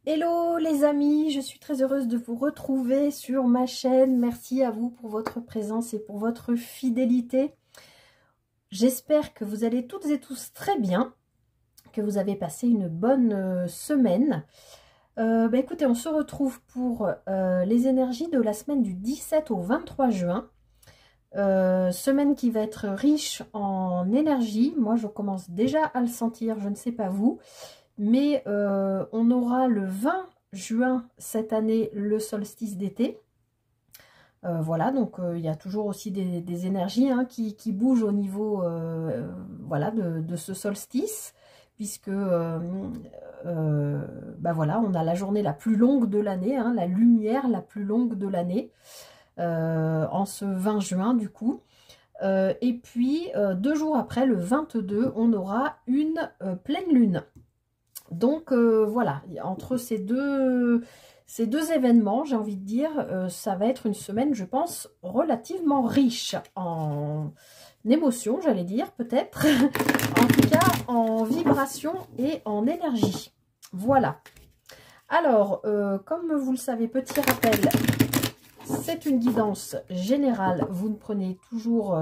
Hello les amis, je suis très heureuse de vous retrouver sur ma chaîne. Merci à vous pour votre présence et pour votre fidélité. J'espère que vous allez toutes et tous très bien, que vous avez passé une bonne semaine. Écoutez, on se retrouve pour les énergies de la semaine du 17 au 23 juin. Semaine qui va être riche en énergie. Moi, je commence déjà à le sentir, je ne sais pas vous. Mais on aura le 20 juin cette année le solstice d'été. Voilà, donc il y a toujours aussi des énergies qui bougent au niveau voilà, de ce solstice, puisque voilà, on a la journée la plus longue de l'année, la lumière la plus longue de l'année, en ce 20 juin du coup. Et puis 2 jours après, le 22, on aura une pleine lune. Donc voilà, entre ces deux événements, j'ai envie de dire, ça va être une semaine, je pense, relativement riche en émotions, j'allais dire, peut-être. En tout cas, en vibration et en énergie. Voilà. Alors, comme vous le savez, petit rappel, c'est une guidance générale. Vous prenez toujours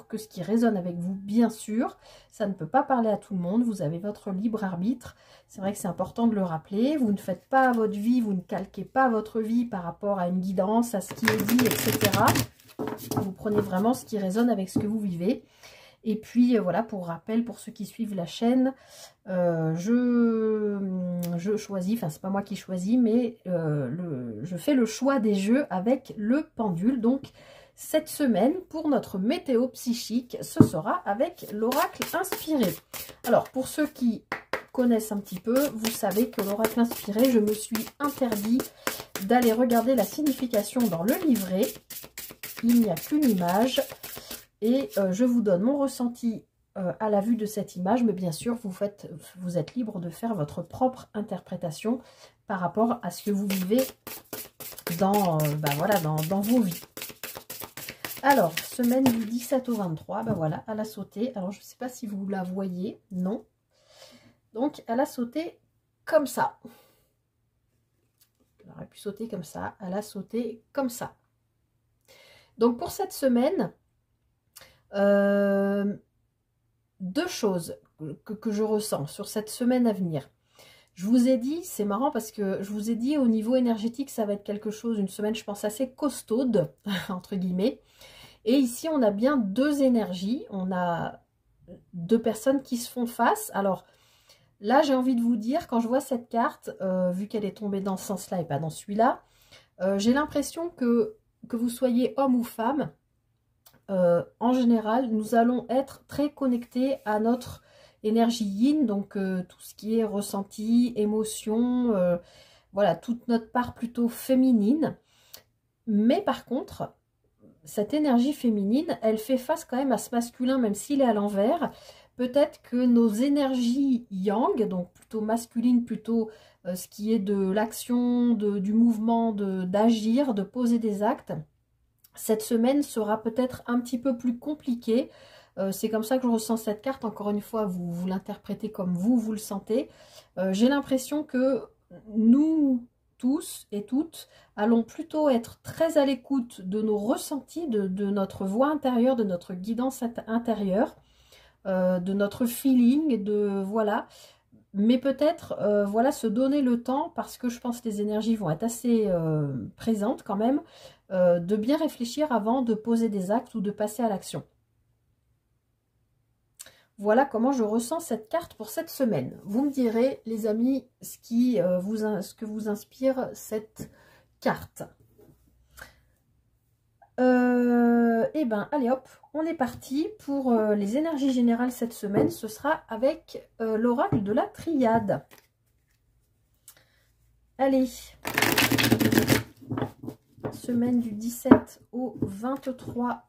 que ce qui résonne avec vous, bien sûr. Ça ne peut pas parler à tout le monde. Vous avez votre libre arbitre. C'est vrai que c'est important de le rappeler. Vous ne faites pas votre vie, vous ne calquez pas votre vie par rapport à une guidance, à ce qui est dit, etc. Vous prenez vraiment ce qui résonne avec ce que vous vivez. Et puis voilà, pour rappel, pour ceux qui suivent la chaîne, je choisis, enfin c'est pas moi qui choisis, mais je fais le choix des jeux avec le pendule. Donc cette semaine, pour notre météo psychique, ce sera avec l'oracle inspiré. Alors pour ceux qui connaissent un petit peu, vous savez que l'oracle inspiré, je me suis interdit d'aller regarder la signification dans le livret. Il n'y a qu'une image. Et je vous donne mon ressenti à la vue de cette image, mais bien sûr, vous êtes libre de faire votre propre interprétation par rapport à ce que vous vivez dans vos vies. Alors, semaine du 17 au 23, voilà, elle a sauté. Alors, je ne sais pas si vous la voyez, non. Donc, elle a sauté comme ça. Elle aurait pu sauter comme ça, elle a sauté comme ça. Donc, pour cette semaine... deux choses que je ressens sur cette semaine à venir. Je vous ai dit, c'est marrant parce que je vous ai dit au niveau énergétique, ça va être quelque chose, une semaine je pense assez costaude, entre guillemets. Et ici on a bien deux énergies, on a deux personnes qui se font face. Alors là j'ai envie de vous dire, quand je vois cette carte, vu qu'elle est tombée dans ce sens-là et pas dans celui-là, j'ai l'impression que vous soyez homme ou femme, en général, nous allons être très connectés à notre énergie yin, donc tout ce qui est ressenti, émotion, voilà, toute notre part plutôt féminine. Mais par contre, cette énergie féminine, elle fait face quand même à ce masculin, même s'il est à l'envers. Peut-être que nos énergies yang, donc plutôt masculines, plutôt ce qui est de l'action, du mouvement, d'agir, de poser des actes, cette semaine sera peut-être un petit peu plus compliquée. C'est comme ça que je ressens cette carte. Encore une fois, vous l'interprétez comme vous le sentez. J'ai l'impression que nous tous et toutes allons plutôt être très à l'écoute de nos ressentis, de notre voix intérieure, de notre guidance intérieure, de notre feeling, voilà. Mais peut-être, voilà, se donner le temps, parce que je pense que les énergies vont être assez présentes quand même, de bien réfléchir avant de poser des actes ou de passer à l'action. Voilà comment je ressens cette carte pour cette semaine. Vous me direz, les amis, ce que vous inspire cette carte. Allez hop, on est parti pour les énergies générales cette semaine. Ce sera avec l'oracle de la triade. Allez, semaine du 17 au 23.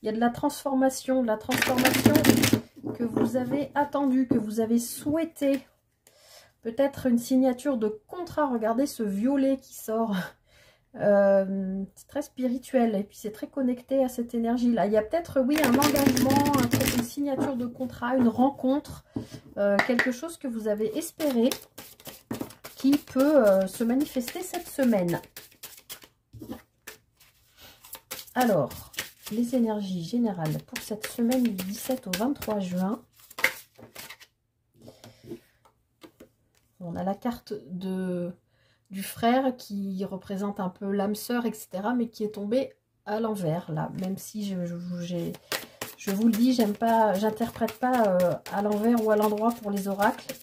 Il y a de la transformation que vous avez attendue, que vous avez souhaité. Peut-être une signature de contrat. Regardez ce violet qui sort. C'est très spirituel et puis c'est très connecté à cette énergie là. Il y a peut-être, oui, un engagement, une signature de contrat, une rencontre, quelque chose que vous avez espéré qui peut se manifester cette semaine. Alors, les énergies générales pour cette semaine du 17 au 23 juin. On a la carte du frère qui représente un peu l'âme sœur, etc. mais qui est tombée à l'envers, là. Même si je vous le dis, j'interprète pas à l'envers ou à l'endroit pour les oracles.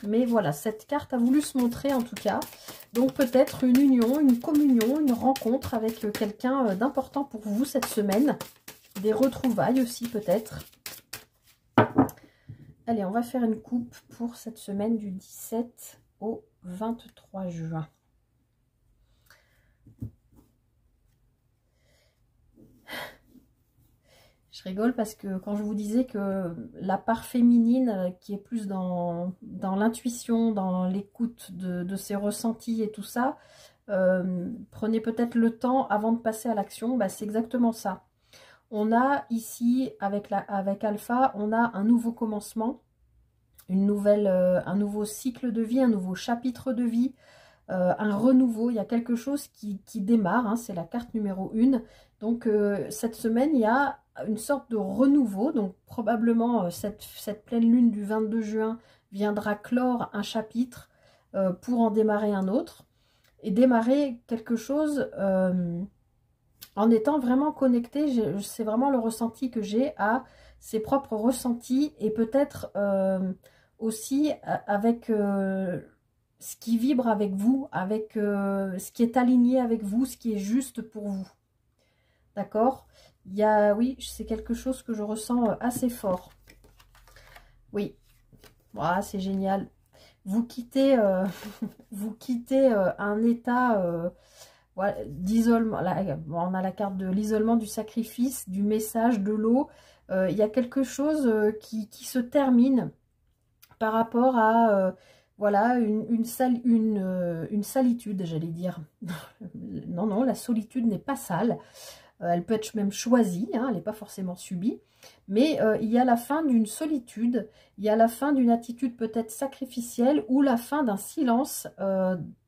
Mais voilà, cette carte a voulu se montrer en tout cas. Donc peut-être une union, une communion, une rencontre avec quelqu'un d'important pour vous cette semaine. Des retrouvailles aussi peut-être. Allez, on va faire une coupe pour cette semaine du 17 au 23 juin. Je rigole parce que quand je vous disais que la part féminine qui est plus dans l'intuition, dans l'écoute de ses ressentis et tout ça, prenez peut-être le temps avant de passer à l'action, bah, c'est exactement ça. On a ici, avec Alpha, on a un nouveau commencement, un nouveau cycle de vie, un nouveau chapitre de vie, un renouveau, il y a quelque chose qui démarre, hein, c'est la carte numéro 1. Donc cette semaine, il y a une sorte de renouveau, donc probablement cette pleine lune du 22 juin viendra clore un chapitre pour en démarrer un autre, et démarrer quelque chose en étant vraiment connecté. C'est vraiment le ressenti que j'ai à ses propres ressentis, et peut-être aussi avec ce qui vibre avec vous, avec ce qui est aligné avec vous, ce qui est juste pour vous. D'accord? Il y a, oui, c'est quelque chose que je ressens assez fort. Oui, voilà, c'est génial. Vous quittez, vous quittez un état voilà, d'isolement. On a la carte de l'isolement, du sacrifice, du message, de l'eau. Il y a quelque chose qui se termine par rapport à voilà, une salitude, j'allais dire. Non, non, la solitude n'est pas sale. Elle peut être même choisie, hein, elle n'est pas forcément subie. Mais il y a la fin d'une solitude, il y a la fin d'une attitude peut-être sacrificielle, ou la fin d'un silence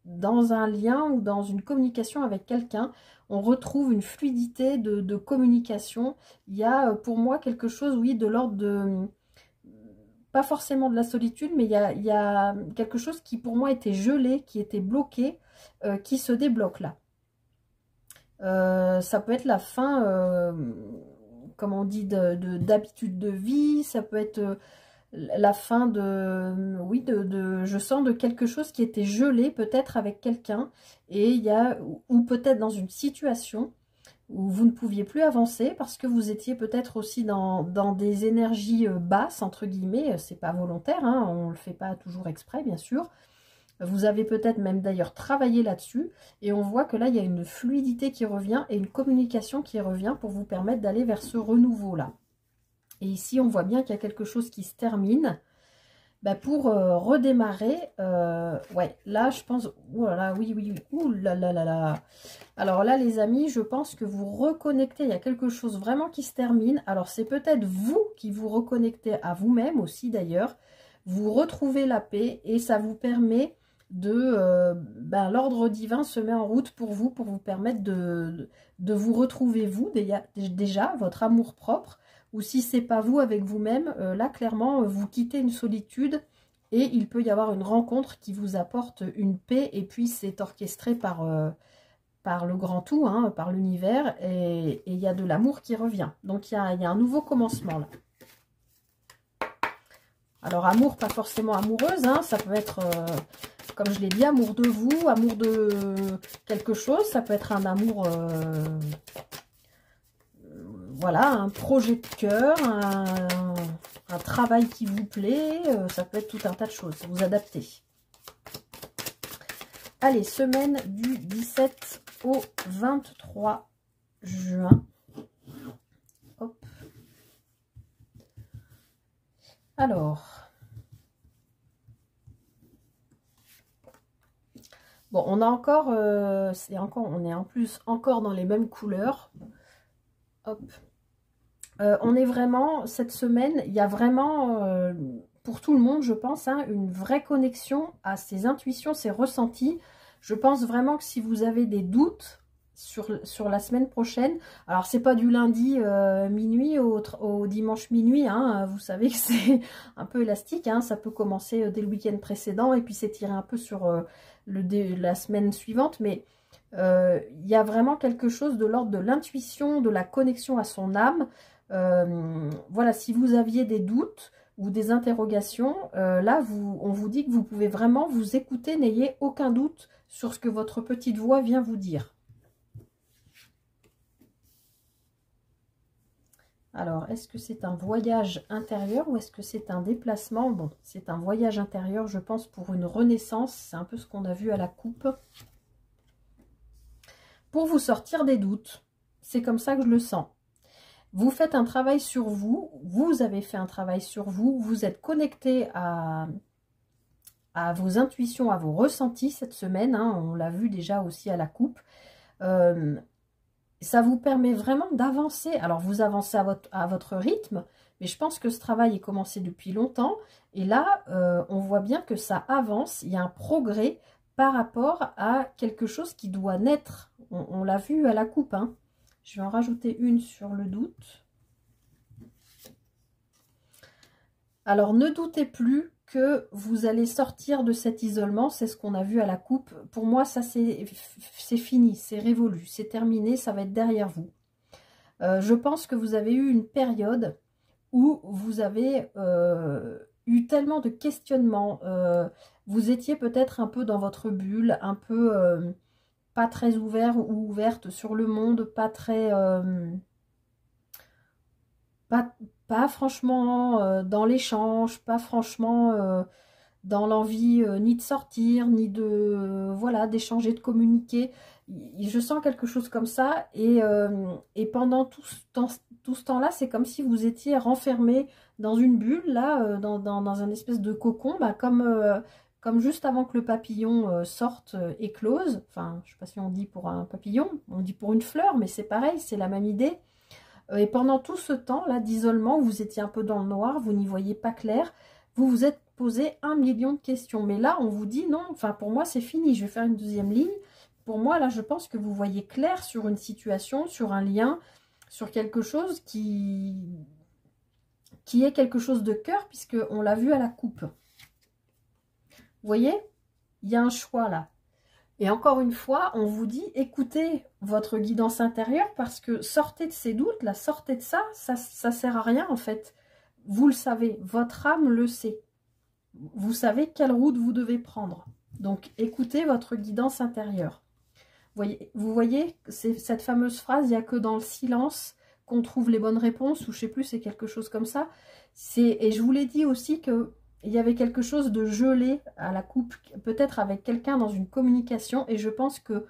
dans un lien ou dans une communication avec quelqu'un. On retrouve une fluidité de communication. Il y a pour moi quelque chose, oui, de l'ordre de... pas forcément de la solitude, mais il y a quelque chose qui pour moi était gelé, qui était bloqué, qui se débloque là. Ça peut être la fin, comme on dit, d'habitude de vie, ça peut être la fin de, oui, je sens de quelque chose qui était gelé peut-être avec quelqu'un, et il y a, ou peut-être dans une situation où vous ne pouviez plus avancer parce que vous étiez peut-être aussi dans des énergies basses, entre guillemets. C'est pas volontaire, hein, on le fait pas toujours exprès, bien sûr. Vous avez peut-être même d'ailleurs travaillé là-dessus, et on voit que là, il y a une fluidité qui revient et une communication qui revient pour vous permettre d'aller vers ce renouveau-là. Et ici, on voit bien qu'il y a quelque chose qui se termine. Bah pour redémarrer, ouais, là, je pense... Oh là là, oui, oui, oui. Ouh là là là là. Alors là, les amis, je pense que vous reconnectez. Il y a quelque chose vraiment qui se termine. Alors, c'est peut-être vous qui vous reconnectez à vous-même aussi, d'ailleurs. Vous retrouvez la paix, et ça vous permet de... l'ordre divin se met en route pour vous permettre de vous retrouver, vous, déjà votre amour propre. Ou si c'est pas vous avec vous-même, là clairement vous quittez une solitude, et il peut y avoir une rencontre qui vous apporte une paix, et puis c'est orchestré par le grand tout, hein, par l'univers, et il y a de l'amour qui revient. Donc il y a un nouveau commencement là. Alors amour, pas forcément amoureuse, hein, ça peut être, comme je l'ai dit, amour de vous, amour de quelque chose, ça peut être un amour... voilà, un projet de cœur, un travail qui vous plaît, ça peut être tout un tas de choses, vous adaptez. Allez, semaine du 17 au 23 juin. Hop. Alors, bon, on a encore, on est en plus encore dans les mêmes couleurs. Hop. On est vraiment, cette semaine, il y a vraiment, pour tout le monde, je pense, hein, une vraie connexion à ses intuitions, ses ressentis. Je pense vraiment que si vous avez des doutes sur la semaine prochaine, alors c'est pas du lundi minuit au dimanche minuit, hein, vous savez que c'est un peu élastique, hein, ça peut commencer dès le week-end précédent et puis s'étirer un peu sur la semaine suivante, mais il y a vraiment quelque chose de l'ordre de l'intuition, de la connexion à son âme. Voilà, si vous aviez des doutes ou des interrogations, là, on vous dit que vous pouvez vraiment vous écouter, n'ayez aucun doute sur ce que votre petite voix vient vous dire. Alors, est-ce que c'est un voyage intérieur ou est-ce que c'est un déplacement? Bon, c'est un voyage intérieur, je pense, pour une renaissance. C'est un peu ce qu'on a vu à la coupe. Pour vous sortir des doutes. C'est comme ça que je le sens. Vous faites un travail sur vous. Vous avez fait un travail sur vous. Vous êtes connecté à vos intuitions, à vos ressentis cette semaine. Hein, on l'a vu déjà aussi à la coupe. Ça vous permet vraiment d'avancer. Alors, vous avancez à votre rythme, mais je pense que ce travail est commencé depuis longtemps. Et là, on voit bien que ça avance. Il y a un progrès par rapport à quelque chose qui doit naître. On l'a vu à la coupe. Hein. Je vais en rajouter une sur le doute. Alors, ne doutez plus que vous allez sortir de cet isolement, c'est ce qu'on a vu à la coupe. Pour moi, ça c'est fini, c'est révolu, c'est terminé, ça va être derrière vous. Je pense que vous avez eu une période où vous avez eu tellement de questionnements, vous étiez peut-être un peu dans votre bulle, un peu pas très ouvert ou ouverte sur le monde, pas très... pas franchement dans l'échange, pas franchement dans l'envie ni de sortir, ni de voilà d'échanger, de communiquer. Je sens quelque chose comme ça et pendant tout ce temps-là, c'est comme si vous étiez renfermé dans une bulle, là, dans un espèce de cocon, bah, comme juste avant que le papillon sorte, éclose. Enfin, je ne sais pas si on dit pour un papillon, on dit pour une fleur, mais c'est pareil, c'est la même idée. Et pendant tout ce temps-là d'isolement, vous étiez un peu dans le noir, vous n'y voyez pas clair, vous vous êtes posé 1 million de questions. Mais là, on vous dit non, enfin pour moi c'est fini, je vais faire une deuxième ligne. Pour moi, là, je pense que vous voyez clair sur une situation, sur un lien, sur quelque chose qui est quelque chose de cœur, puisqu'on l'a vu à la coupe. Vous voyez, il y a un choix là. Et encore une fois, on vous dit, écoutez votre guidance intérieure parce que sortez de ces doutes, là, sortez de ça, ça sert à rien en fait. Vous le savez, votre âme le sait. Vous savez quelle route vous devez prendre. Donc, écoutez votre guidance intérieure. Vous voyez, c'est cette fameuse phrase, il n'y a que dans le silence qu'on trouve les bonnes réponses, ou je ne sais plus, c'est quelque chose comme ça. Et je vous l'ai dit aussi que il y avait quelque chose de gelé à la coupe, peut-être avec quelqu'un dans une communication. Et je pense que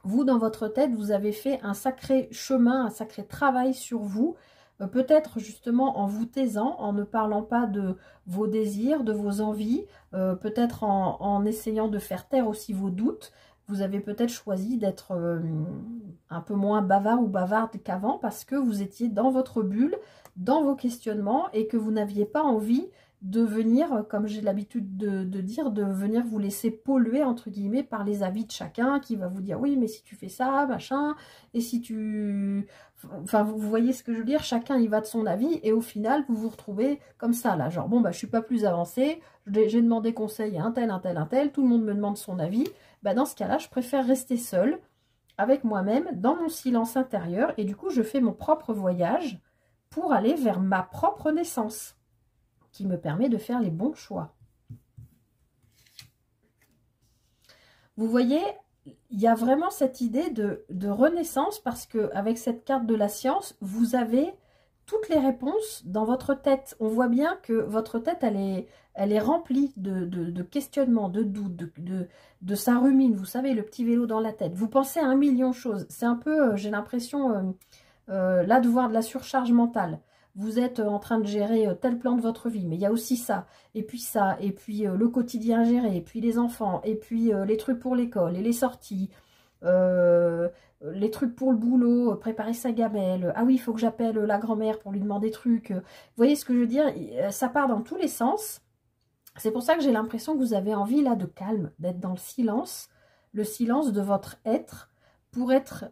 vous, dans votre tête, vous avez fait un sacré chemin, un sacré travail sur vous. Peut-être justement en vous taisant, en ne parlant pas de vos désirs, de vos envies. Peut-être en essayant de faire taire aussi vos doutes. Vous avez peut-être choisi d'être un peu moins bavard ou bavarde qu'avant parce que vous étiez dans votre bulle, dans vos questionnements et que vous n'aviez pas envie de venir, comme j'ai l'habitude de dire, de venir vous laisser polluer, entre guillemets, par les avis de chacun qui va vous dire, oui, mais si tu fais ça, machin, et si tu... Enfin, vous voyez ce que je veux dire, chacun y va de son avis, et au final, vous vous retrouvez comme ça, là, genre, bon, bah, je suis pas plus avancée, j'ai demandé conseil à un tel, tout le monde me demande son avis, bah, dans ce cas-là, je préfère rester seule, avec moi-même, dans mon silence intérieur, et du coup, je fais mon propre voyage pour aller vers ma propre naissance, qui me permet de faire les bons choix. Vous voyez, il y a vraiment cette idée de renaissance parce qu'avec cette carte de la science, vous avez toutes les réponses dans votre tête. On voit bien que votre tête, elle est remplie de questionnements, de doutes, de ça rumine. Vous savez, le petit vélo dans la tête. Vous pensez à 1 million de choses. C'est un peu, j'ai l'impression, là, de voir de la surcharge mentale. Vous êtes en train de gérer tel plan de votre vie, mais il y a aussi ça, et puis le quotidien à gérer, et puis les enfants, et puis les trucs pour l'école, et les sorties, les trucs pour le boulot, préparer sa gamelle, ah oui, il faut que j'appelle la grand-mère pour lui demander des trucs. Vous voyez ce que je veux dire? Ça part dans tous les sens. C'est pour ça que j'ai l'impression que vous avez envie là de calme, d'être dans le silence de votre être, pour être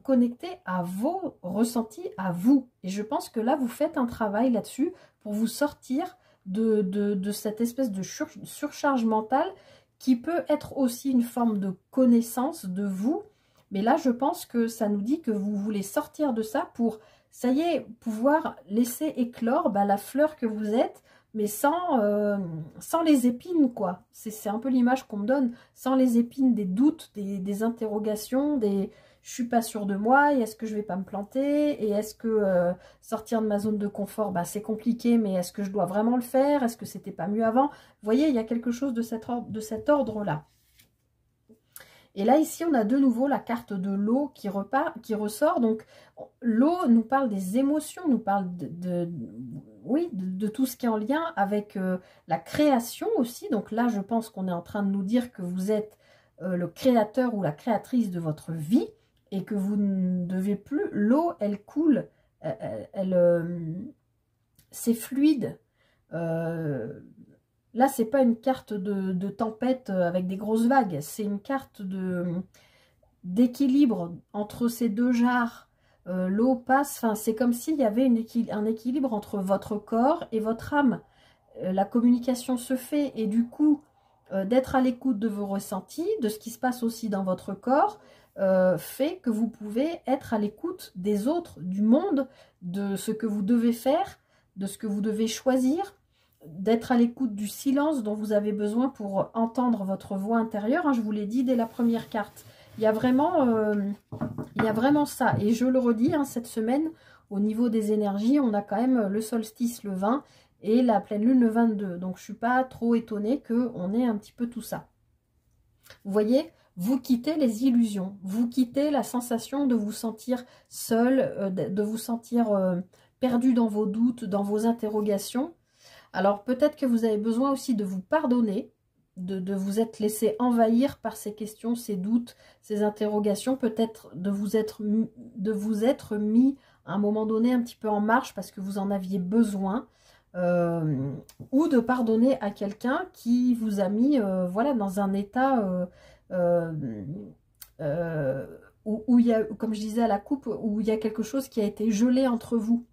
connecté à vos ressentis, à vous. Et je pense que là, vous faites un travail là-dessus pour vous sortir de cette espèce de surcharge mentale qui peut être aussi une forme de connaissance de vous. Mais là, je pense que ça nous dit que vous voulez sortir de ça pour, ça y est, pouvoir laisser éclore la fleur que vous êtes, mais sans les épines, quoi. C'est un peu l'image qu'on me donne, sans les épines des doutes, des interrogations, des je suis pas sûre de moi, et est-ce que je vais pas me planter, et est-ce que sortir de ma zone de confort, c'est compliqué, mais est-ce que je dois vraiment le faire, est-ce que c'était pas mieux avant? Vous voyez, il y a quelque chose de cet ordre-là. Et là, ici, on a de nouveau la carte de l'eau qui ressort. Donc, l'eau nous parle des émotions, nous parle oui, de tout ce qui est en lien avec la création aussi. Donc là, je pense qu'on est en train de nous dire que vous êtes le créateur ou la créatrice de votre vie et que vous ne devez plus... L'eau, elle coule, c'est fluide. Là, c'est pas une carte de tempête avec des grosses vagues, c'est une carte d'équilibre entre ces deux jarres. L'eau passe, enfin, c'est comme s'il y avait un équilibre entre votre corps et votre âme. La communication se fait et du coup, d'être à l'écoute de vos ressentis, de ce qui se passe aussi dans votre corps, fait que vous pouvez être à l'écoute des autres, du monde, de ce que vous devez faire, de ce que vous devez choisir, d'être à l'écoute du silence dont vous avez besoin pour entendre votre voix intérieure. Hein, je vous l'ai dit dès la première carte. Il y a vraiment ça. Et je le redis, hein, cette semaine, au niveau des énergies, on a quand même le solstice le 20 et la pleine lune le 22. Donc, je ne suis pas trop étonnée qu'on ait un petit peu tout ça. Vous voyez, vous quittez les illusions. Vous quittez la sensation de vous sentir seul, de vous sentir perdu dans vos doutes, dans vos interrogations. Alors, peut-être que vous avez besoin aussi de vous pardonner, de vous être laissé envahir par ces questions, ces doutes, ces interrogations, peut-être de vous être mis à un moment donné un petit peu en marche parce que vous en aviez besoin, ou de pardonner à quelqu'un qui vous a mis voilà, dans un état où il y a, comme je disais à la coupe, où il y a quelque chose qui a été gelé entre vous.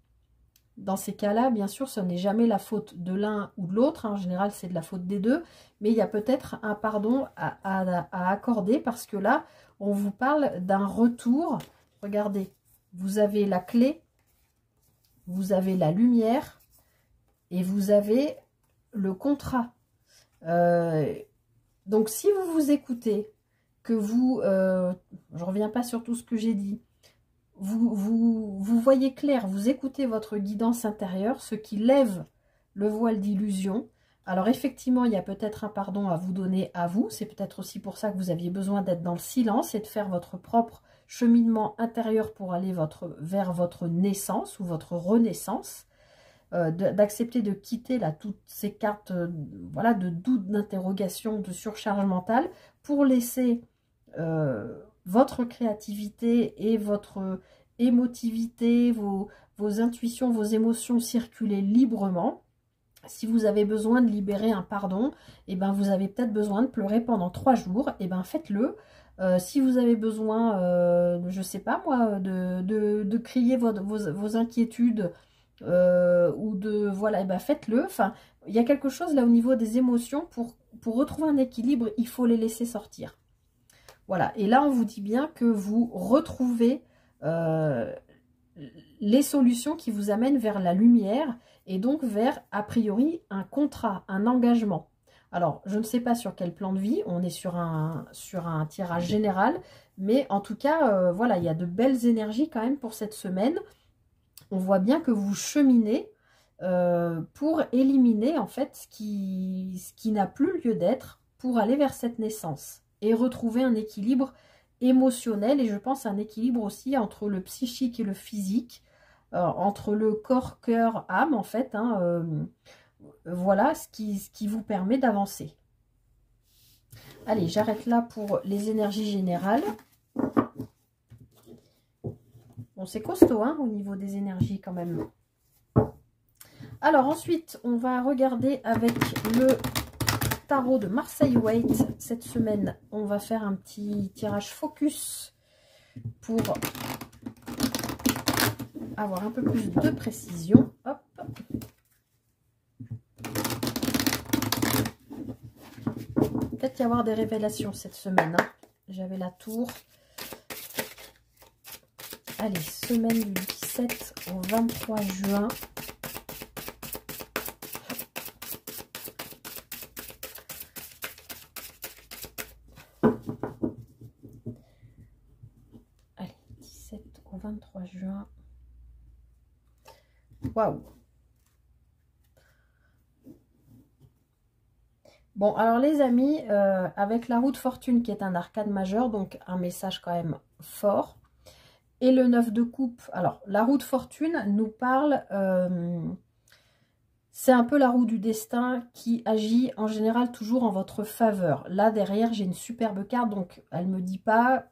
Dans ces cas-là, bien sûr, ce n'est jamais la faute de l'un ou de l'autre. En général, c'est de la faute des deux. Mais il y a peut-être un pardon à accorder parce que là, on vous parle d'un retour. Regardez, vous avez la clé, vous avez la lumière et vous avez le contrat. Donc, si vous vous écoutez, que vous... je ne reviens pas sur tout ce que j'ai dit. Vous voyez clair, vous écoutez votre guidance intérieure, ce qui lève le voile d'illusion. Alors effectivement, il y a peut-être un pardon à vous donner à vous. C'est peut-être aussi pour ça que vous aviez besoin d'être dans le silence et de faire votre propre cheminement intérieur pour aller vers votre naissance ou votre renaissance. D'accepter de quitter là, toutes ces cartes voilà, de doute, d'interrogation, de surcharge mentale pour laisser... votre créativité et votre émotivité, vos intuitions, vos émotions circuler librement. Si vous avez besoin de libérer un pardon, et ben vous avez peut-être besoin de pleurer pendant 3 jours, et ben faites-le. Si vous avez besoin, je sais pas moi, de crier vos inquiétudes, ou de voilà, et ben faites-le. Enfin, il y a quelque chose là au niveau des émotions, pour retrouver un équilibre, il faut les laisser sortir. Voilà, et là on vous dit bien que vous retrouvez les solutions qui vous amènent vers la lumière et donc vers, a priori, un contrat, un engagement. Alors, je ne sais pas sur quel plan de vie, on est sur un tirage général, mais en tout cas, voilà, il y a de belles énergies quand même pour cette semaine. On voit bien que vous cheminez pour éliminer en fait ce qui n'a plus lieu d'être pour aller vers cette naissance. Et retrouver un équilibre émotionnel, et je pense un équilibre aussi entre le psychique et le physique, entre le corps, cœur, âme, en fait, hein, voilà ce qui vous permet d'avancer. Allez, j'arrête là pour les énergies générales. c'est costaud hein, au niveau des énergies quand même. Alors ensuite, on va regarder avec le tarot de Marseille Waite. Cette semaine, on va faire un petit tirage focus pour avoir un peu plus de précision. Hop. Peut-être y avoir des révélations cette semaine. Hein. J'avais la tour. Allez, semaine du 17 au 23 juin. Allez, 17 au 23 juin. Waouh! Bon, alors les amis, avec la roue de fortune qui est un arcane majeur, donc un message quand même fort, et le 9 de coupe. Alors, la roue de fortune nous parle, c'est un peu la roue du destin qui agit en général toujours en votre faveur. Là, derrière, j'ai une superbe carte, donc on ne me dit pas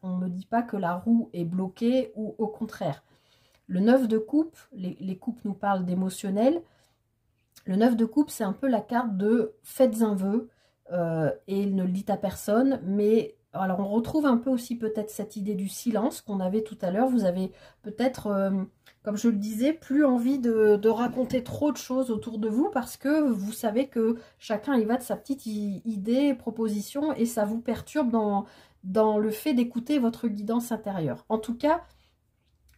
que la roue est bloquée ou au contraire. Le 9 de coupe, les coupes nous parlent d'émotionnel. Le 9 de coupe, c'est un peu la carte de faites un vœu et il ne le dit à personne. Mais alors on retrouve un peu aussi peut-être cette idée du silence qu'on avait tout à l'heure. Vous avez peut-être, comme je le disais, plus envie de raconter trop de choses autour de vous parce que vous savez que chacun y va de sa petite idée, proposition et ça vous perturbe dans le fait d'écouter votre guidance intérieure. En tout cas,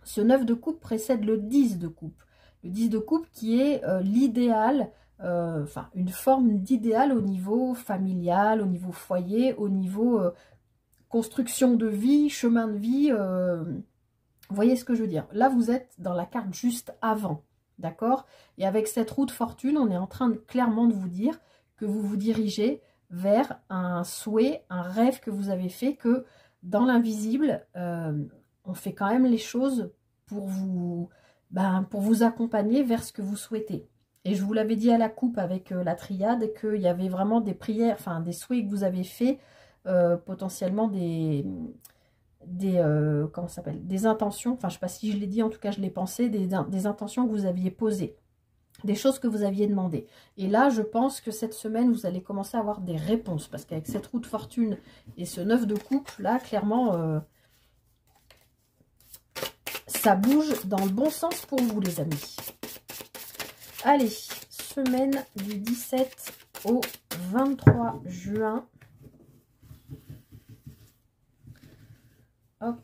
ce 9 de coupe précède le 10 de coupe. Le 10 de coupe qui est l'idéal, enfin une forme d'idéal au niveau familial, au niveau foyer, au niveau construction de vie, chemin de vie. Vous voyez ce que je veux dire? Là, vous êtes dans la carte juste avant, d'accord? Et avec cette roue de fortune, on est en train clairement de vous dire que vous vous dirigez vers un souhait, un rêve que vous avez fait, que dans l'invisible, on fait quand même les choses pour vous accompagner vers ce que vous souhaitez. Et je vous l'avais dit à la coupe avec la triade qu'il y avait vraiment des prières, enfin des souhaits que vous avez fait, potentiellement comment ça s'appelle, des intentions, enfin je sais pas si je l'ai dit, en tout cas je l'ai pensé, des intentions que vous aviez posées, des choses que vous aviez demandées. Et là, je pense que cette semaine, vous allez commencer à avoir des réponses, parce qu'avec cette roue de fortune et ce 9 de coupe, là, clairement, ça bouge dans le bon sens pour vous, les amis. Allez, semaine du 17 au 23 juin. Hop.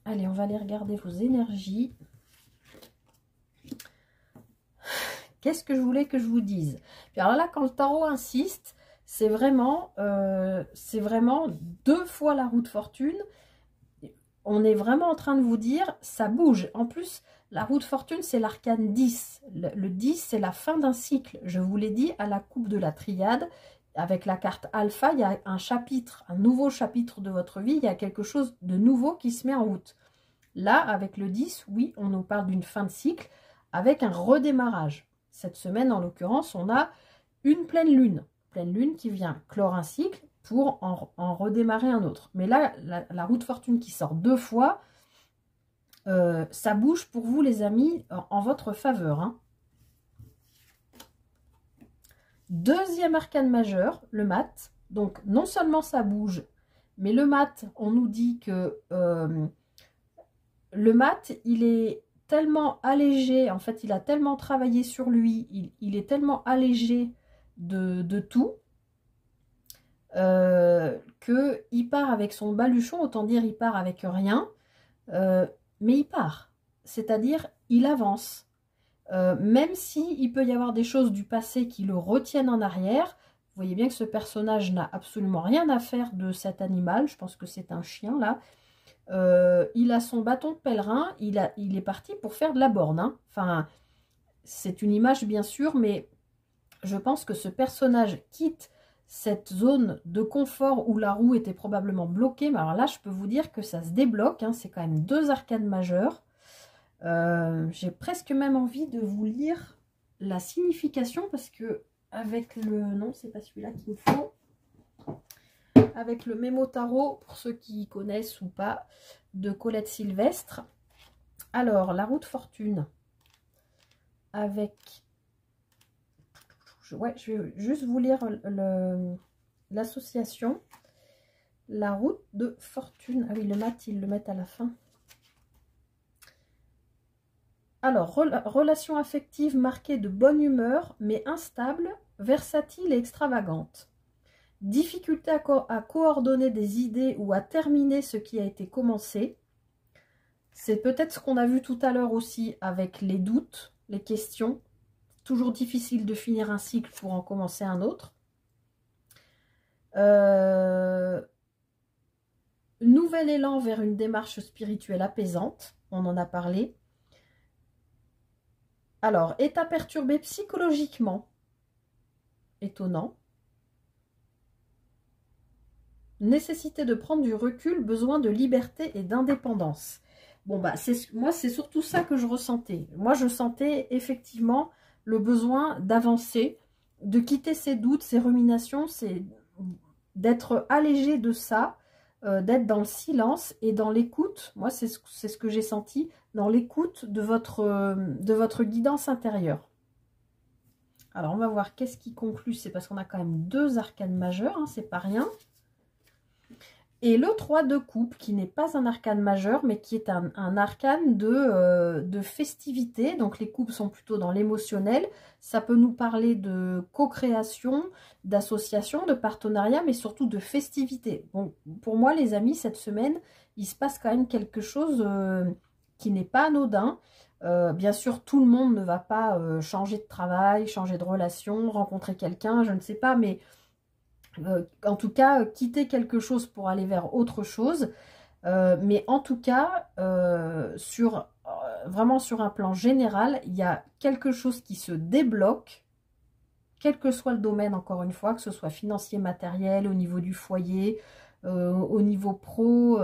Allez, on va aller regarder vos énergies. Qu'est-ce que je voulais que je vous dise? Puis alors là, quand le tarot insiste, c'est vraiment 2 fois la roue de fortune. On est vraiment en train de vous dire, ça bouge. En plus, la roue de fortune, c'est l'arcane 10. Le 10, c'est la fin d'un cycle. Je vous l'ai dit à la coupe de la triade. Avec la carte alpha, il y a un chapitre, un nouveau chapitre de votre vie. Il y a quelque chose de nouveau qui se met en route. Là, avec le 10, oui, on nous parle d'une fin de cycle avec un redémarrage. Cette semaine, en l'occurrence, on a une pleine lune qui vient clore un cycle pour en redémarrer un autre. Mais là, la roue de fortune qui sort 2 fois, ça bouge pour vous, les amis, en votre faveur. Hein. Deuxième arcane majeur, le mat. Donc, non seulement ça bouge, mais le mat, on nous dit que le mat, il est tellement allégé, en fait, il a tellement travaillé sur lui, il est tellement allégé de tout, qu'il part avec son baluchon, autant dire il part avec rien, mais il part, c'est-à-dire il avance. Même s'il peut y avoir des choses du passé qui le retiennent en arrière, vous voyez bien que ce personnage n'a absolument rien à faire de cet animal, je pense que c'est un chien là. Il a son bâton de pèlerin, il est parti pour faire de la borne. Hein. Enfin, c'est une image bien sûr, mais je pense que ce personnage quitte cette zone de confort où la roue était probablement bloquée. Mais alors là, je peux vous dire que ça se débloque. Hein. C'est quand même 2 arcanes majeures. J'ai presque même envie de vous lire la signification parce que avec le... Non, c'est pas celui-là qu'il me faut. avec le Mémo Tarot, pour ceux qui connaissent ou pas, de Colette Sylvestre. Alors, la roue de fortune avec... Ouais, je vais juste vous lire l'association. La roue de fortune. Ah oui, le mat, ils le mettent à la fin. Alors, relation affective marquée de bonne humeur, mais instable, versatile et extravagante. Difficulté à coordonner des idées ou à terminer ce qui a été commencé. C'est peut-être ce qu'on a vu tout à l'heure aussi avec les doutes, les questions. Toujours difficile de finir un cycle pour en commencer un autre. Nouvel élan vers une démarche spirituelle apaisante. On en a parlé. Alors, état perturbé psychologiquement. Étonnant. Nécessité de prendre du recul, besoin de liberté et d'indépendance. Bon, bah, moi, c'est surtout ça que je ressentais. Moi, je sentais effectivement le besoin d'avancer, de quitter ses doutes, ses ruminations, c'est d'être allégé de ça, d'être dans le silence et dans l'écoute. Moi, c'est ce que j'ai senti, dans l'écoute de votre guidance intérieure. Alors, on va voir qu'est-ce qui conclut. C'est parce qu'on a quand même 2 arcanes majeures, hein, c'est pas rien. Et le 3 de coupe, qui n'est pas un arcane majeur, mais qui est un arcane de festivité. Donc les coupes sont plutôt dans l'émotionnel. Ça peut nous parler de co-création, d'association, de partenariat, mais surtout de festivité. Bon, pour moi, les amis, cette semaine, il se passe quand même quelque chose qui n'est pas anodin. Bien sûr, tout le monde ne va pas changer de travail, changer de relation, rencontrer quelqu'un, je ne sais pas, mais... en tout cas, quitter quelque chose pour aller vers autre chose. Mais en tout cas, vraiment sur un plan général, il y a quelque chose qui se débloque, quel que soit le domaine, encore une fois, que ce soit financier, matériel, au niveau du foyer, au niveau pro,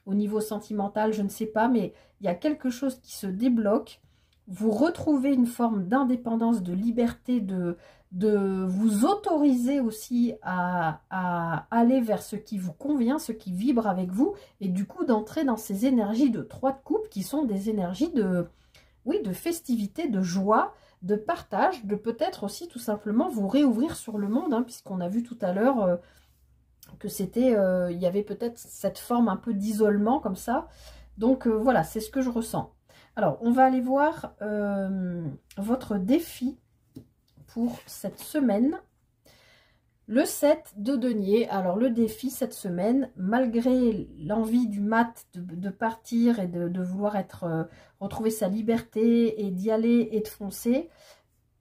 au niveau sentimental, je ne sais pas, mais il y a quelque chose qui se débloque. Vous retrouvez une forme d'indépendance, de liberté, de vous autoriser aussi à aller vers ce qui vous convient, ce qui vibre avec vous, et du coup d'entrer dans ces énergies de 3 de coupe qui sont des énergies de, oui, de festivité, de joie, de partage, de peut-être aussi tout simplement vous réouvrir sur le monde, hein, puisqu'on a vu tout à l'heure que c'était, il y avait peut-être cette forme un peu d'isolement comme ça. Donc voilà, c'est ce que je ressens. Alors, on va aller voir votre défi pour cette semaine. Le 7 de denier. Alors, le défi cette semaine, malgré l'envie du mat de partir et de vouloir retrouver sa liberté et d'y aller et de foncer,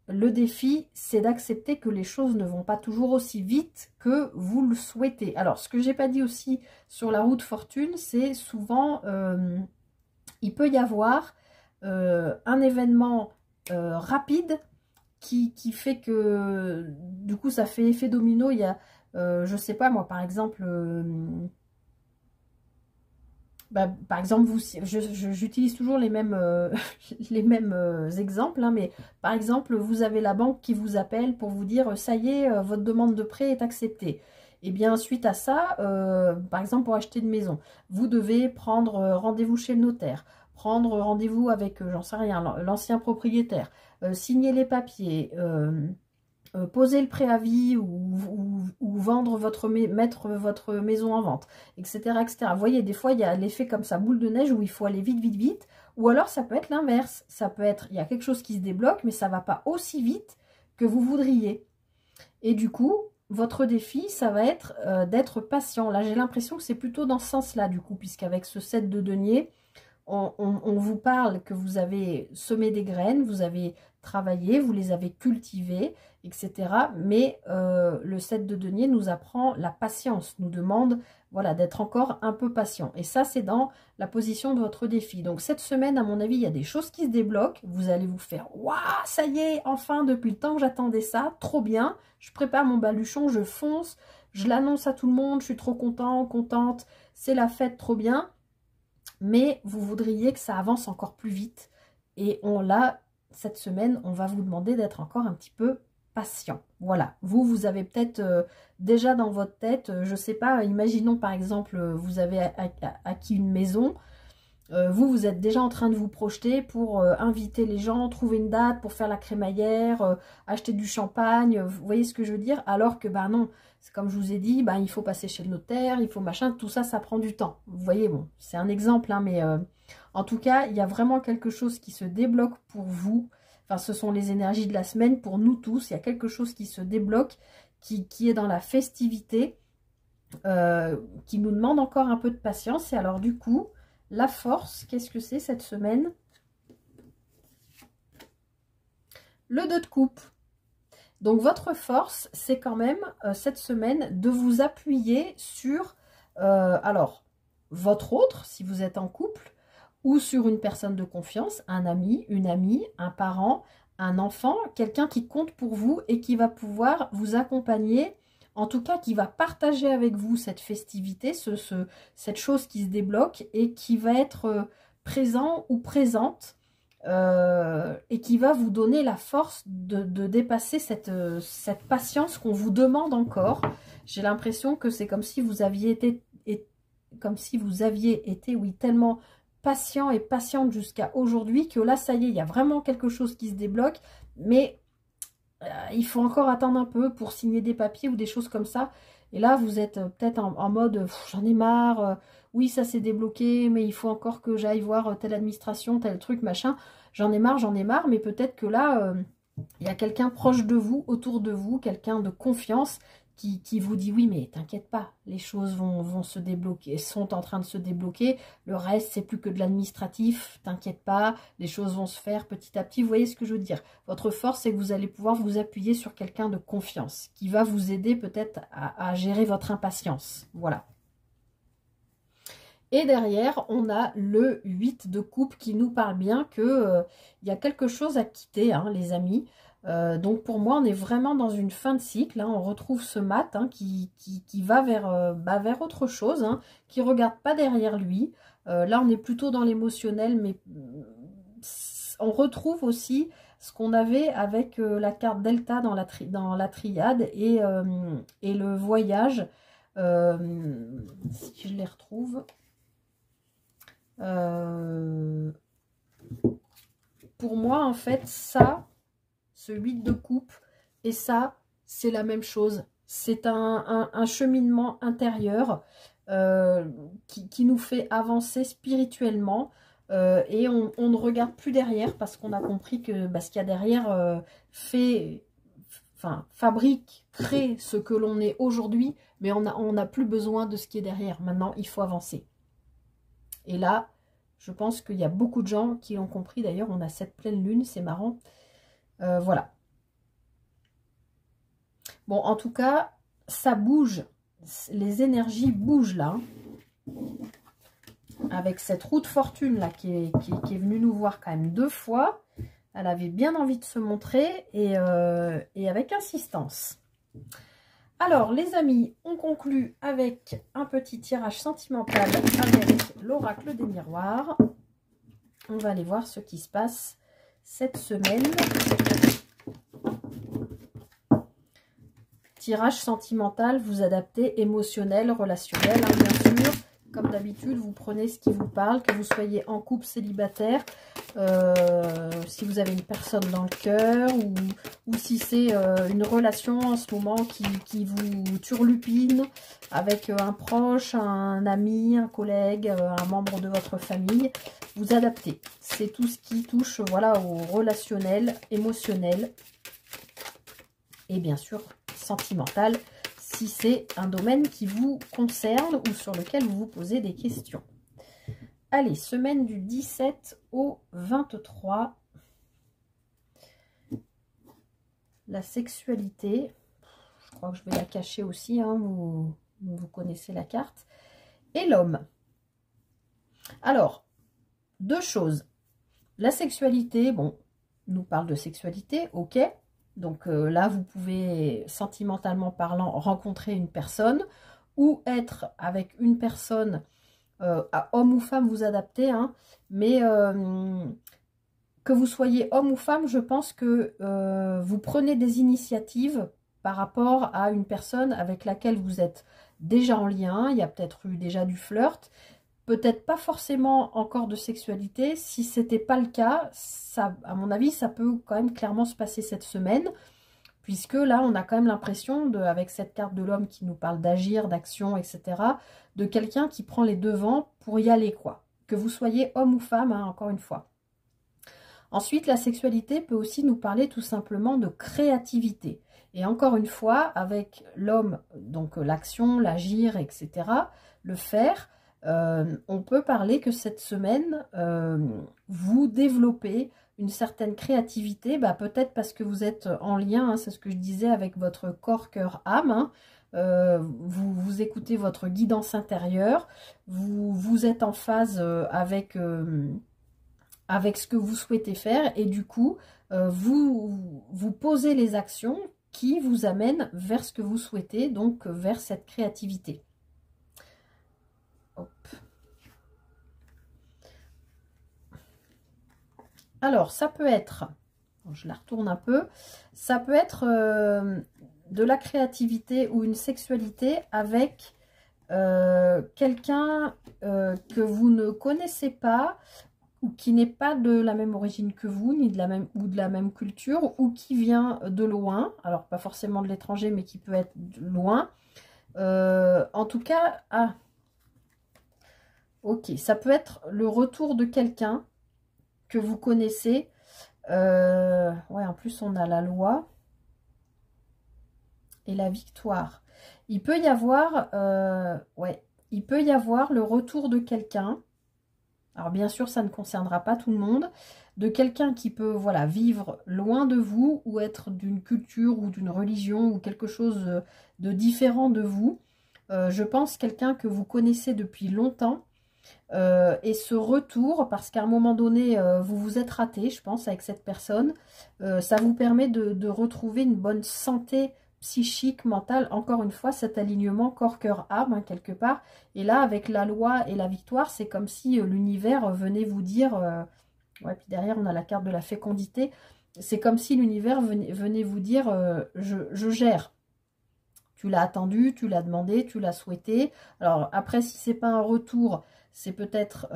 le défi, c'est d'accepter que les choses ne vont pas toujours aussi vite que vous le souhaitez. Alors, ce que j'ai pas dit aussi sur la roue de fortune, c'est souvent, il peut y avoir un événement rapide qui fait que du coup ça fait effet domino. Il y a je sais pas moi, par exemple par exemple j'utilise toujours les mêmes les mêmes exemples, hein, mais par exemple vous avez la banque qui vous appelle pour vous dire ça y est, votre demande de prêt est acceptée. Et bien suite à ça, par exemple pour acheter une maison, vous devez prendre rendez-vous chez le notaire, prendre rendez-vous avec, j'en sais rien, l'ancien propriétaire, signer les papiers, poser le préavis ou vendre mettre votre maison en vente, etc., etc. Vous voyez, des fois, il y a l'effet comme ça, boule de neige, où il faut aller vite, vite, vite. Ou alors, ça peut être l'inverse. Ça peut être, il y a quelque chose qui se débloque, mais ça ne va pas aussi vite que vous voudriez. Et du coup, votre défi, ça va être d'être patient. Là, j'ai l'impression que c'est plutôt dans ce sens-là, du coup, puisqu'avec ce 7 de denier, on vous parle que vous avez semé des graines, vous avez travaillé, vous les avez cultivées, etc. Mais le 7 de denier nous apprend la patience, nous demande voilà, d'être encore un peu patient. Et ça, c'est dans la position de votre défi. Donc cette semaine, à mon avis, il y a des choses qui se débloquent. Vous allez vous faire « Waouh, ça y est, enfin, depuis le temps que j'attendais ça, trop bien. Je prépare mon baluchon, je fonce, je l'annonce à tout le monde, je suis trop content, contente, c'est la fête, trop bien. » Mais vous voudriez que ça avance encore plus vite. Et cette semaine, on va vous demander d'être encore un petit peu patient. Voilà, vous avez peut-être déjà dans votre tête, je ne sais pas, imaginons par exemple, vous avez acquis une maison, vous êtes déjà en train de vous projeter pour inviter les gens, trouver une date pour faire la crémaillère, acheter du champagne, vous voyez ce que je veux dire? Alors que, bah non, c'est comme je vous ai dit, bah, il faut passer chez le notaire, il faut machin, tout ça, ça prend du temps. Vous voyez, bon, c'est un exemple, hein, mais en tout cas, il y a vraiment quelque chose qui se débloque pour vous. Enfin, ce sont les énergies de la semaine pour nous tous. Il y a quelque chose qui se débloque, qui est dans la festivité, qui nous demande encore un peu de patience. Et alors, du coup... La force, qu'est-ce que c'est cette semaine? Le 2 de coupe. Donc, votre force, c'est quand même, cette semaine, de vous appuyer sur, alors, votre autre, si vous êtes en couple, ou sur une personne de confiance, un ami, une amie, un parent, un enfant, quelqu'un qui compte pour vous et qui va pouvoir vous accompagner, en tout cas, qui va partager avec vous cette festivité, cette chose qui se débloque et qui va être présent ou présente et qui va vous donner la force de dépasser cette patience qu'on vous demande encore. J'ai l'impression que c'est comme si vous aviez été, oui, tellement patient et patiente jusqu'à aujourd'hui que là, ça y est, il y a vraiment quelque chose qui se débloque, mais... il faut encore attendre un peu pour signer des papiers ou des choses comme ça. Et là, vous êtes peut-être en mode, j'en ai marre, oui, ça s'est débloqué, mais il faut encore que j'aille voir telle administration, tel truc, machin. J'en ai marre, mais peut-être que là, il y a quelqu'un proche de vous, autour de vous, quelqu'un de confiance qui vous dit, oui, mais t'inquiète pas, les choses vont se débloquer, sont en train de se débloquer. Le reste, c'est plus que de l'administratif, t'inquiète pas, les choses vont se faire petit à petit. Vous voyez ce que je veux dire? Votre force, c'est que vous allez pouvoir vous appuyer sur quelqu'un de confiance qui va vous aider peut-être à gérer votre impatience. Voilà. Et derrière, on a le 8 de coupe qui nous parle bien que y a quelque chose à quitter, hein, les amis. Donc pour moi, on est vraiment dans une fin de cycle. Hein. On retrouve ce mat hein, qui va vers autre chose, hein, qui ne regarde pas derrière lui. Là, on est plutôt dans l'émotionnel, mais on retrouve aussi ce qu'on avait avec la carte Delta dans la triade et le voyage. Si je les retrouve... pour moi, en fait, ça, ce 8 de coupe, et ça, c'est la même chose. C'est un cheminement intérieur qui nous fait avancer spirituellement et on ne regarde plus derrière parce qu'on a compris que ce qu'il y a derrière fabrique, crée ce que l'on est aujourd'hui, mais on n'a plus besoin de ce qui est derrière. Maintenant, il faut avancer. Et là, je pense qu'il y a beaucoup de gens qui l'ont compris. D'ailleurs, on a cette pleine lune, c'est marrant. Voilà. Bon, en tout cas, ça bouge. Les énergies bougent là. Avec cette roue de fortune là qui est venue nous voir quand même 2 fois. Elle avait bien envie de se montrer et avec insistance. Alors, les amis, on conclut avec un petit tirage sentimental avec l'oracle des miroirs. On va aller voir ce qui se passe cette semaine. Tirage sentimental, vous adaptez, émotionnel, relationnel, hein, bien sûr. Comme d'habitude, vous prenez ce qui vous parle, que vous soyez en couple, célibataire, si vous avez une personne dans le cœur, ou si c'est une relation en ce moment qui vous turlupine avec un proche, un ami, un collègue, un membre de votre famille. Vous adaptez. C'est tout ce qui touche voilà, au relationnel, émotionnel et bien sûr sentimental, si c'est un domaine qui vous concerne ou sur lequel vous vous posez des questions. Allez, semaine du 17 au 23. La sexualité, je crois que je vais la cacher aussi, hein, vous connaissez la carte. Et l'homme. Alors, 2 choses. La sexualité, bon, on nous parle de sexualité, ok. Donc là, vous pouvez, sentimentalement parlant, rencontrer une personne ou être avec une personne, homme ou femme, vous adaptez, hein, mais Que vous soyez homme ou femme, je pense que vous prenez des initiatives par rapport à une personne avec laquelle vous êtes déjà en lien. Il y a peut-être eu déjà du flirt, peut-être pas forcément encore de sexualité. Si c'était pas le cas, ça, à mon avis, ça peut quand même clairement se passer cette semaine. Puisque là, on a quand même l'impression, avec cette carte de l'homme qui nous parle d'agir, d'action, etc., de quelqu'un qui prend les devants pour y aller, quoi. Que vous soyez homme ou femme, hein, encore une fois. Ensuite, la sexualité peut aussi nous parler tout simplement de créativité. Et encore une fois, avec l'homme, donc l'action, l'agir, etc., le faire, on peut parler que cette semaine, vous développez une certaine créativité, bah, peut-être parce que vous êtes en lien, hein, c'est ce que je disais, avec votre corps, cœur, âme, hein. Vous écoutez votre guidance intérieure, vous êtes en phase avec ce que vous souhaitez faire, et du coup, vous posez les actions qui vous amènent vers ce que vous souhaitez, donc vers cette créativité. Hop. Alors, ça peut être, je la retourne un peu, ça peut être de la créativité ou une sexualité avec quelqu'un que vous ne connaissez pas, ou qui n'est pas de la même origine que vous, ni de la même culture, ou qui vient de loin, alors pas forcément de l'étranger, mais qui peut être loin. En tout cas, ok, ça peut être le retour de quelqu'un que vous connaissez. Ouais, en plus on a la loi et la victoire. Il peut y avoir, il peut y avoir le retour de quelqu'un. Alors bien sûr, ça ne concernera pas tout le monde, de quelqu'un qui peut, voilà, vivre loin de vous ou être d'une culture ou d'une religion ou quelque chose de différent de vous. Je pense quelqu'un que vous connaissez depuis longtemps. Et ce retour, parce qu'à un moment donné, vous vous êtes raté, je pense, avec cette personne, ça vous permet de retrouver une bonne santé psychique, mentale, encore une fois, cet alignement corps, cœur, âme, hein, quelque part. Et là, avec la loi et la victoire, c'est comme si l'univers venait vous dire, ouais, puis derrière, on a la carte de la fécondité, c'est comme si l'univers venait vous dire, je gère. Tu l'as attendu, tu l'as demandé, tu l'as souhaité. Alors après, si c'est pas un retour, c'est peut-être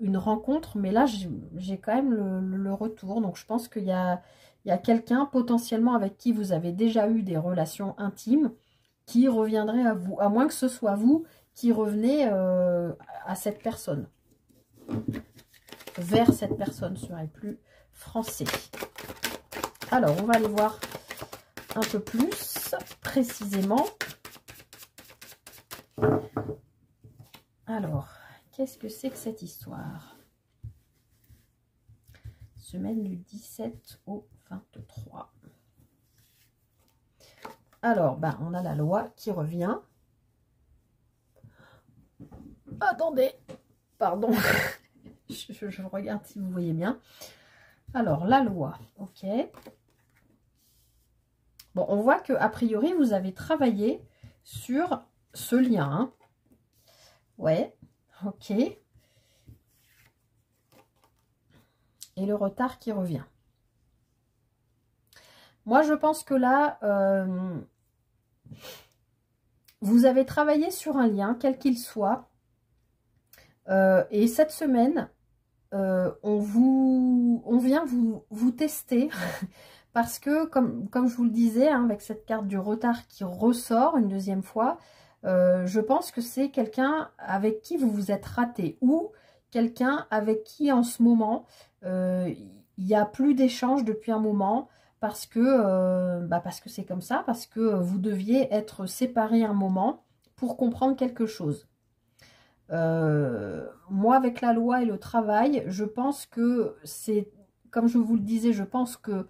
une rencontre, mais là, j'ai quand même le retour. Donc je pense qu'il y a quelqu'un potentiellement avec qui vous avez déjà eu des relations intimes qui reviendrait à vous, à moins que ce soit vous qui revenez à cette personne, vers cette personne, serait plus français. Alors, on va aller voir un peu plus précisément. Alors, qu'est-ce que c'est que cette histoire? Semaine du 17 au 23. Alors, ben, on a la loi qui revient. Attendez, pardon. je regarde si vous voyez bien. Alors, la loi, ok. Bon, on voit que a priori, vous avez travaillé sur ce lien. Hein. Ouais, ok. Et le retard qui revient. Moi, je pense que là, vous avez travaillé sur un lien, quel qu'il soit. Et cette semaine, on vient vous tester. Parce que, comme je vous le disais, hein, avec cette carte du retard qui ressort une deuxième fois, je pense que c'est quelqu'un avec qui vous vous êtes raté. Ou quelqu'un avec qui, en ce moment, il n'y a plus d'échange depuis un moment. Parce que c'est comme ça. Parce que vous deviez être séparés un moment pour comprendre quelque chose. Moi, avec la loi et le travail, je pense que c'est, comme je vous le disais, je pense que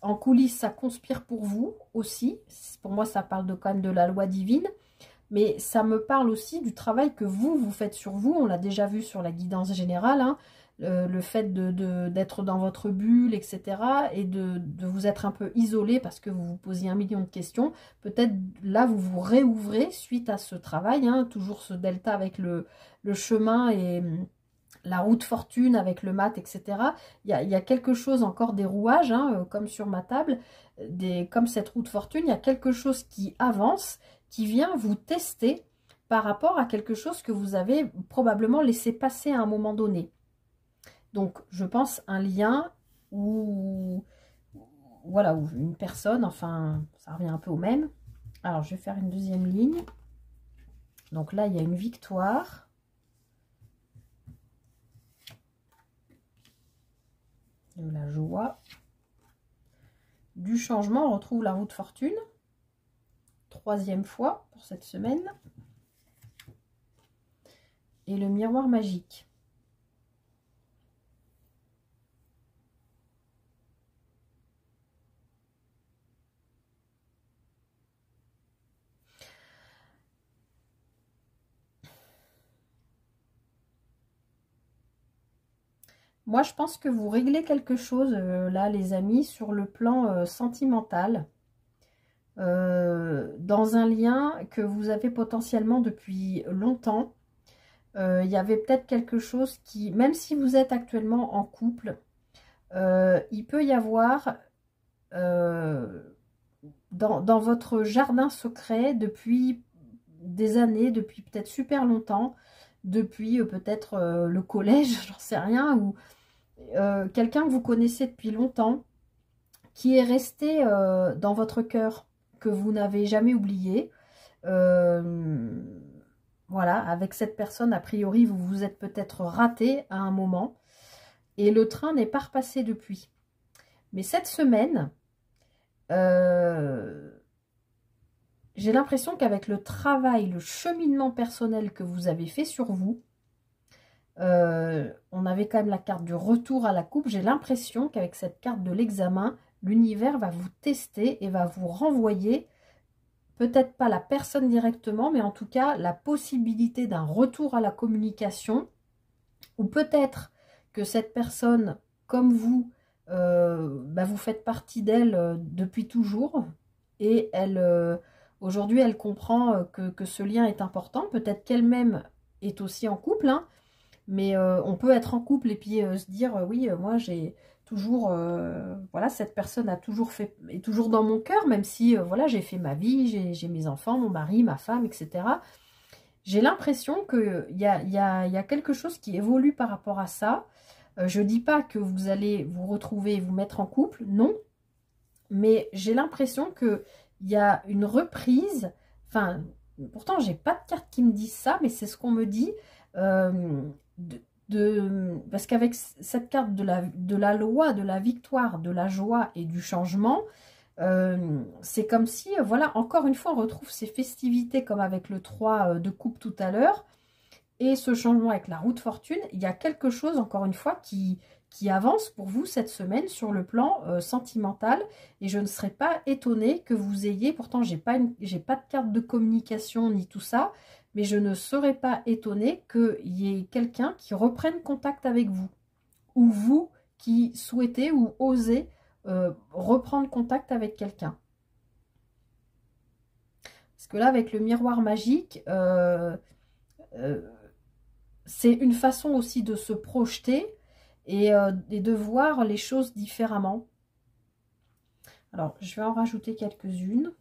en coulisses, ça conspire pour vous aussi. Pour moi, ça parle quand même de la loi divine. Mais ça me parle aussi du travail que vous faites sur vous. On l'a déjà vu sur la guidance générale. Hein, le fait d'être dans votre bulle, etc. Et de vous être un peu isolé parce que vous vous posiez 1 million de questions. Peut-être là, vous vous réouvrez suite à ce travail. Hein, toujours ce delta avec le chemin et la roue de fortune avec le mat, etc. Il y a quelque chose, encore des rouages, hein, comme sur ma table, comme cette roue de fortune, il y a quelque chose qui avance, qui vient vous tester par rapport à quelque chose que vous avez probablement laissé passer à un moment donné. Donc, je pense un lien ou voilà, ou une personne, enfin, ça revient un peu au même. Alors, je vais faire une deuxième ligne. Donc là, il y a une victoire. De la joie. Du changement, on retrouve la roue de fortune. Troisième fois pour cette semaine. Et le miroir magique. Moi, je pense que vous réglez quelque chose, là, les amis, sur le plan sentimental. Dans un lien que vous avez potentiellement depuis longtemps. Il y avait peut-être quelque chose qui, même si vous êtes actuellement en couple, il peut y avoir dans votre jardin secret depuis des années, depuis peut-être super longtemps, depuis peut-être le collège, j'en sais rien, ou quelqu'un que vous connaissez depuis longtemps, qui est resté dans votre cœur, que vous n'avez jamais oublié. Voilà, avec cette personne, a priori, vous vous êtes peut-être raté à un moment, et le train n'est pas repassé depuis. Mais cette semaine, j'ai l'impression qu'avec le travail, le cheminement personnel que vous avez fait sur vous, on avait quand même la carte du retour à la coupe. J'ai l'impression qu'avec cette carte de l'examen, l'univers va vous tester et va vous renvoyer, peut-être pas la personne directement, mais en tout cas la possibilité d'un retour à la communication, ou peut-être que cette personne, comme vous, vous faites partie d'elle depuis toujours, et elle, aujourd'hui, elle comprend que ce lien est important. Peut-être qu'elle-même est aussi en couple, hein, mais on peut être en couple et puis se dire, oui, moi j'ai toujours, voilà, cette personne a toujours fait, est toujours dans mon cœur, même si, voilà, j'ai fait ma vie, j'ai mes enfants, mon mari, ma femme, etc. J'ai l'impression qu'il y a quelque chose qui évolue par rapport à ça. Je ne dis pas que vous allez vous retrouver et vous mettre en couple, non. Mais j'ai l'impression qu'il y a une reprise. Enfin, pourtant, j'ai pas de carte qui me dit ça, mais c'est ce qu'on me dit. Parce qu'avec cette carte de la loi, de la victoire, de la joie et du changement, c'est comme si, voilà, encore une fois, on retrouve ces festivités comme avec le 3 de coupe tout à l'heure, et ce changement avec la roue de fortune. Il y a quelque chose, encore une fois, qui avance pour vous cette semaine sur le plan sentimental, et je ne serais pas étonnée que vous ayez, pourtant j'ai pas de carte de communication ni tout ça, mais je ne serais pas étonnée qu'il y ait quelqu'un qui reprenne contact avec vous, ou vous qui souhaitez ou osez reprendre contact avec quelqu'un. Parce que là, avec le miroir magique, c'est une façon aussi de se projeter et de voir les choses différemment. Alors, je vais en rajouter quelques-unes.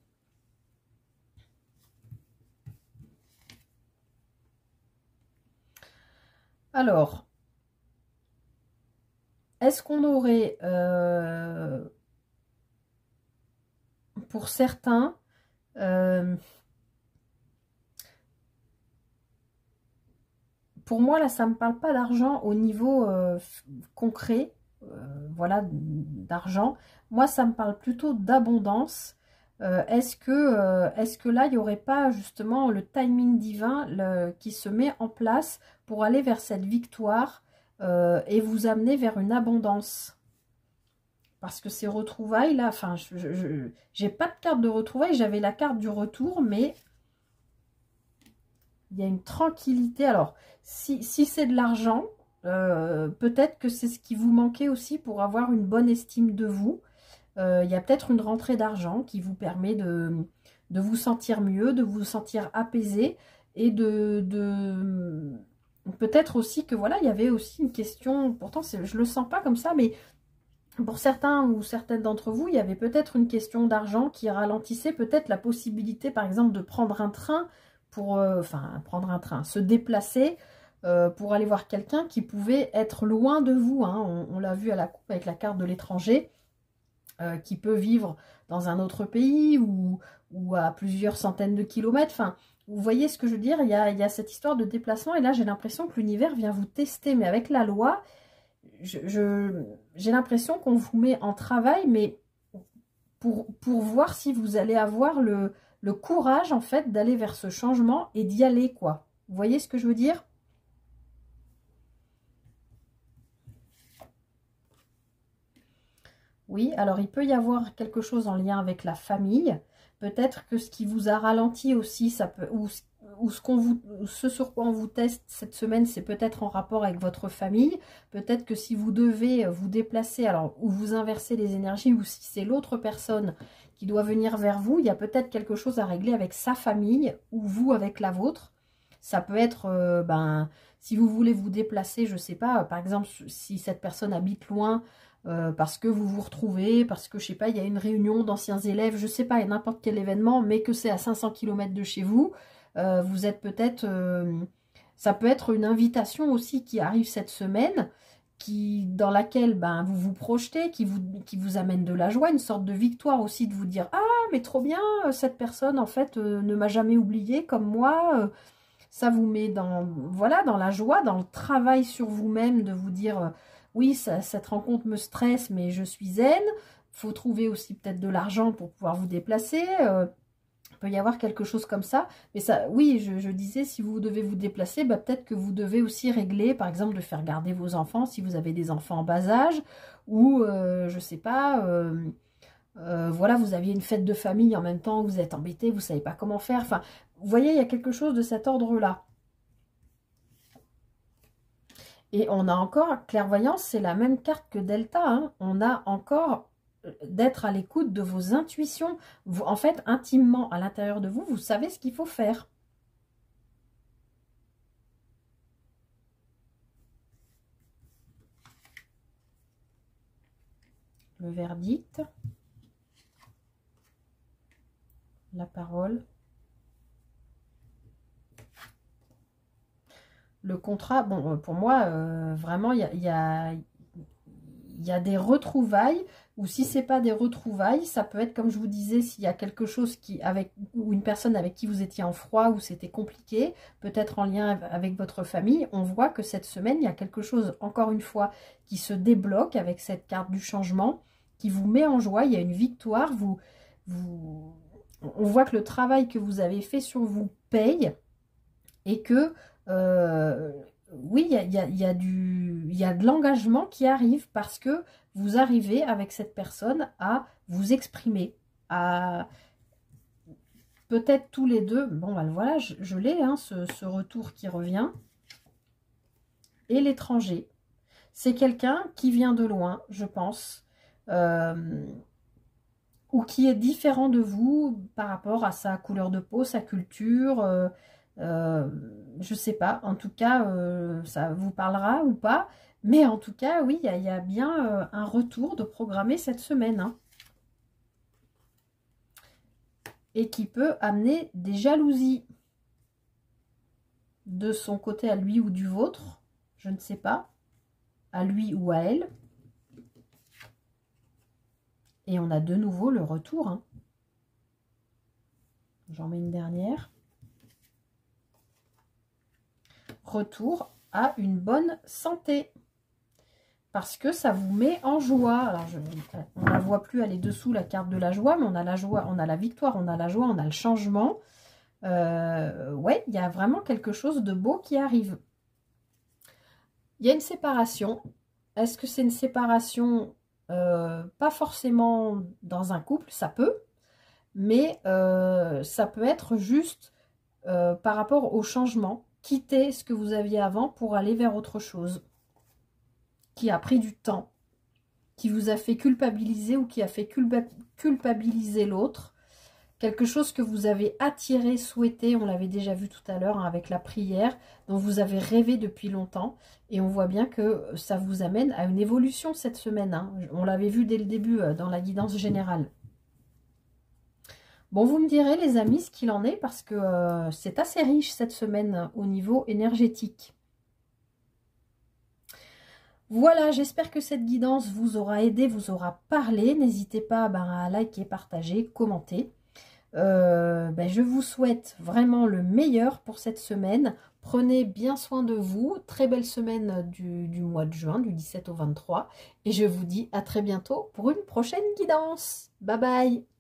Alors, est-ce qu'on aurait, pour certains, pour moi, là, ça ne me parle pas d'argent au niveau concret, voilà, d'argent. Moi, ça me parle plutôt d'abondance. Est-ce que là, il n'y aurait pas justement le timing divin qui se met en place pour aller vers cette victoire et vous amener vers une abondance? Parce que ces retrouvailles, là, enfin, j'ai pas de carte de retrouvailles, j'avais la carte du retour, mais il y a une tranquillité. Alors, si c'est de l'argent, peut-être que c'est ce qui vous manquait aussi pour avoir une bonne estime de vous. Il y a peut-être une rentrée d'argent qui vous permet de vous sentir mieux, de vous sentir apaisé et peut-être aussi que voilà, il y avait aussi une question, pourtant je le sens pas comme ça, mais pour certains ou certaines d'entre vous, il y avait peut-être une question d'argent qui ralentissait peut-être la possibilité, par exemple, de prendre un train pour, enfin, prendre un train, se déplacer pour aller voir quelqu'un qui pouvait être loin de vous. Hein. On l'a vu à la coupe avec la carte de l'étranger, qui peut vivre dans un autre pays ou à plusieurs centaines de kilomètres. Enfin, vous voyez ce que je veux dire, il y a cette histoire de déplacement et là, j'ai l'impression que l'univers vient vous tester, mais avec la loi, j'ai l'impression qu'on vous met en travail, mais pour voir si vous allez avoir le courage, en fait, d'aller vers ce changement et d'y aller, quoi. Vous voyez ce que je veux dire? Oui, alors il peut y avoir quelque chose en lien avec la famille. Peut-être que ce qui vous a ralenti aussi, ça peut, ou ce sur quoi on vous teste cette semaine, c'est peut-être en rapport avec votre famille. Peut-être que si vous devez vous déplacer, alors ou vous inversez les énergies, ou si c'est l'autre personne qui doit venir vers vous, il y a peut-être quelque chose à régler avec sa famille ou vous avec la vôtre. Ça peut être, si vous voulez vous déplacer, je ne sais pas, par exemple, si cette personne habite loin, parce que vous vous retrouvez, parce que, je sais pas, il y a une réunion d'anciens élèves, je sais pas, il y a n'importe quel événement, mais que c'est à 500 km de chez vous, vous êtes peut-être... ça peut être une invitation aussi qui arrive cette semaine, dans laquelle vous vous projetez, qui vous amène de la joie, une sorte de victoire aussi, de vous dire « Ah, mais trop bien, cette personne, en fait, ne m'a jamais oublié comme moi. Ça vous met dans, voilà, dans la joie, dans le travail sur vous-même, de vous dire oui, cette rencontre me stresse, mais je suis zen. Il faut trouver aussi peut-être de l'argent pour pouvoir vous déplacer. Il peut y avoir quelque chose comme ça. Mais ça, oui, je disais, si vous devez vous déplacer, peut-être que vous devez aussi régler, par exemple, de faire garder vos enfants si vous avez des enfants en bas âge, ou, je ne sais pas... voilà, vous aviez une fête de famille en même temps, vous êtes embêté, vous ne savez pas comment faire. Enfin, vous voyez, il y a quelque chose de cet ordre-là. Et on a encore, clairvoyance, c'est la même carte que Delta. Hein. On a encore d'être à l'écoute de vos intuitions. Vous, en fait, intimement, à l'intérieur de vous, vous savez ce qu'il faut faire. Le verdict. La parole. Le contrat, bon, pour moi, vraiment, il y a des retrouvailles, ou si c'est pas des retrouvailles, ça peut être, comme je vous disais, s'il y a quelque chose ou une personne avec qui vous étiez en froid, ou c'était compliqué, peut-être en lien avec votre famille, on voit que cette semaine, il y a quelque chose, encore une fois, qui se débloque avec cette carte du changement, qui vous met en joie, il y a une victoire, on voit que le travail que vous avez fait sur vous paye, et que oui, il y a de l'engagement qui arrive parce que vous arrivez avec cette personne à vous exprimer, à peut-être tous les deux, bon ben voilà, je l'ai, hein, ce retour qui revient. Et l'étranger, c'est quelqu'un qui vient de loin, je pense, ou qui est différent de vous par rapport à sa couleur de peau, sa culture, je sais pas, en tout cas, ça vous parlera ou pas, mais en tout cas, oui, il y a bien un retour de programmer cette semaine, hein, et qui peut amener des jalousies de son côté à lui ou du vôtre, je ne sais pas, à lui ou à elle. Et on a de nouveau le retour, hein. J'en mets une dernière. Retour à une bonne santé. Parce que ça vous met en joie. Alors, on ne la voit plus, elle est dessous, la carte de la joie, mais on a la joie, on a la victoire, on a la joie, on a le changement. Ouais, il y a vraiment quelque chose de beau qui arrive. Il y a une séparation. Est-ce que c'est une séparation, pas forcément dans un couple, ça peut, mais ça peut être juste par rapport au changement. Quitter ce que vous aviez avant pour aller vers autre chose, qui a pris du temps, qui vous a fait culpabiliser ou qui a fait culpabiliser l'autre. quelque chose que vous avez attiré, souhaité, on l'avait déjà vu tout à l'heure hein, avec la prière, dont vous avez rêvé depuis longtemps. Et on voit bien que ça vous amène à une évolution cette semaine. Hein. On l'avait vu dès le début dans la guidance générale. Bon, vous me direz les amis ce qu'il en est parce que c'est assez riche cette semaine au niveau énergétique. Voilà, j'espère que cette guidance vous aura aidé, vous aura parlé. N'hésitez pas à liker, partager, commenter. Je vous souhaite vraiment le meilleur pour cette semaine. Prenez bien soin de vous. Très belle semaine du mois de juin, du 17 au 23. Et je vous dis à très bientôt pour une prochaine guidance. Bye bye!